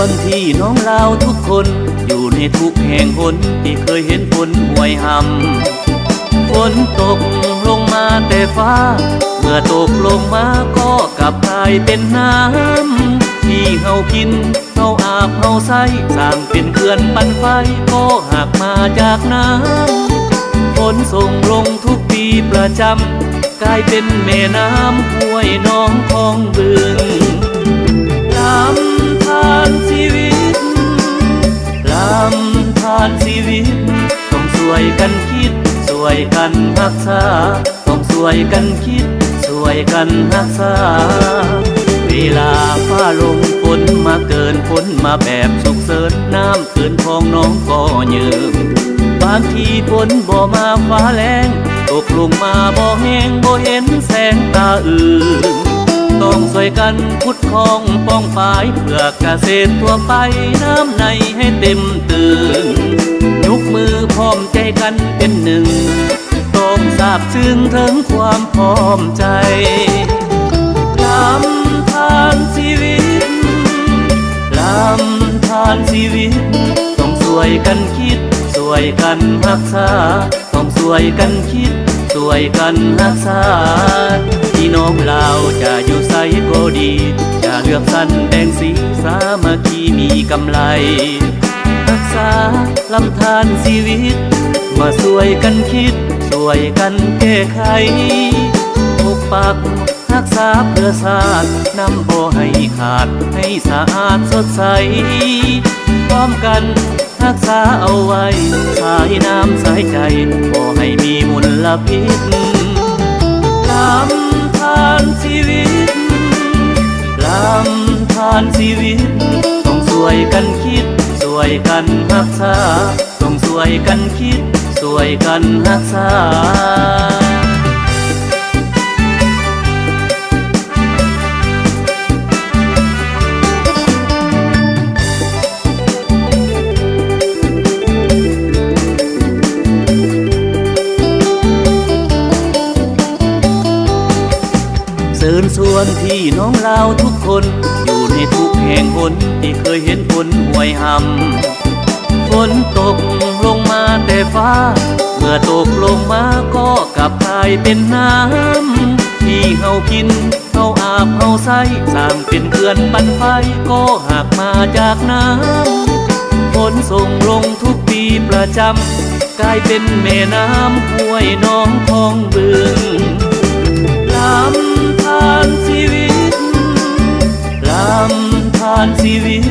วนพี่น้องลาวทุกคนอยู่ในทุกแห่งหนที่เคยเห็นฝนห่วยหำฝนตกลงมาแต่ฟ้าเมื่อตกลงมาก็กลับกลายเป็นน้ำที่เฮากินเฮาอาบเฮาใช้สร้างเป็นเขื่อนปั่นไฟก็หากมาจากน้ำฝนส่งลงทุกปีประจำกลายเป็นแม่น้ำห้วยน้องคลองบึงลำธารชีวิตลำธารชีวิตต้องช่วยกันคิดช่วยกันรักษาต้องช่วยกันคิดช่วยกันรักษาเวลาฟ้าลงฝนมาเกินฝนมาแบบสุกเสริญน้ำเกินคลองน้องก็เยิมบางทีฝนบ่มาฟ้าแรงตกลงมาบ่แห้งบ่เห็นแสงตาอื่นต้องช่วยกันขุดคลองป้องปายเพื่อเกษตรทั่วไปน้ำในให้เต็มตื่นยกมือพร้อมใจกันเป็นหนึ่งต้องซาบซึ้งถึงความพร้อมใจลำธารชีวิตลำธารชีวิตต้องช่วยกันคิดช่วยกันรักษาต้องช่วยกันคิดช่วยกันรักษาพี่น้องเราจะอยู่ไสก็ดีจะเลือกสั้นแดงสีสามัคคีมีกำไรรักษาลำธารชีวิตมาช่วยกันคิดช่วยกันแก้ไขปกปักรักษาเพื่อชาตินำบ่ให้ขาดให้สะอาดสดใสพร้อมกันรักษาเอาไว้สายน้ำสายใจบ่ให้มีมลพิษลำธารชีวิตลำธารชีวิตต้องช่วยกันคิดช่วยกันรักษาต้องช่วยกันคิดช่วยกันรักษาเชิญชวนพี่น้องลาวทุกคนอยู่ในทุกแห่งหนที่เคยเห็นฝนห่วยหำฝนตกลงมาแต่ฟ้าเมื่อตกลงมาก็กลับกลายเป็นน้ำที่เฮากินเฮาอาบเฮาใช้สร้างเป็นเขื่อนปั่นไฟก็หากมาจากน้ำฝนส่งลงทุกปีประจำกลายเป็นแม่น้ำห้วยน้องคลองบึงลำธารชีวิตลำธารชีวิต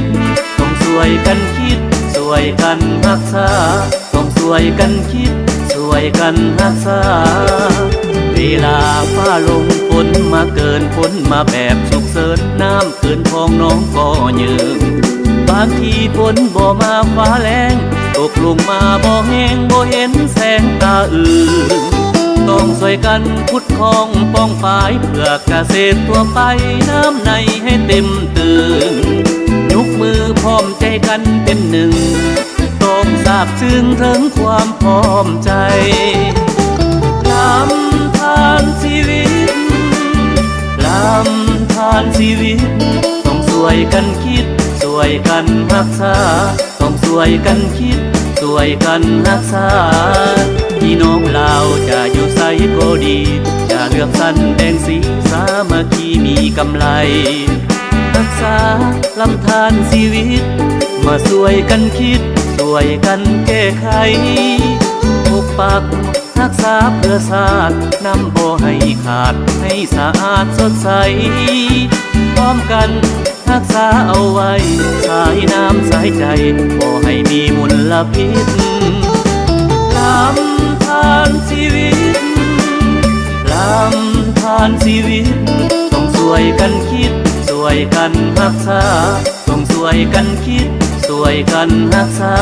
ต้องช่วยกันคิดช่วยกันรักษาต้องช่วยกันคิดช่วยกันรักษาเวลาฟ้าลงฝนมาเกินฝนมาแบบสุกเสริญน้ำเกินคลองน้องก็เยิมบางทีฝนบ่มาฟ้าแรงตกลงมาบ่แห้งบ่เห็นแสงตาอื่นต้องช่วยกันขุดคลองป้องปายเพื่อเกษตรทั่วไปน้ำในให้เต็มตื่นยกมือพร้อมใจกันเป็นหนึ่งต้องซาบซึ้งถึงความพร้อมใจลำธารชีวิตลำธารชีวิตต้องช่วยกันคิดช่วยกันรักษาต้องช่วยกันคิดช่วยกันรักษาพี่น้องเราจะอยู่ไสก็ดีจะเลือกสั้นแดงสีสามัคคีมีกำไรรักษาลำธารชีวิตมาช่วยกันคิดช่วยกันแก้ไขปกปักรักษาเพื่อชาตินำบ่ให้ขาดให้สะอาดสดใสพร้อมกันรักษาเอาไว้สายน้ำสายใจบ่ให้มีมลพิษลำธารชีวิตลำธารชีวิตต้องช่วยกันคิดช่วยกันรักษาต้องช่วยกันคิดช่วยกันรักษา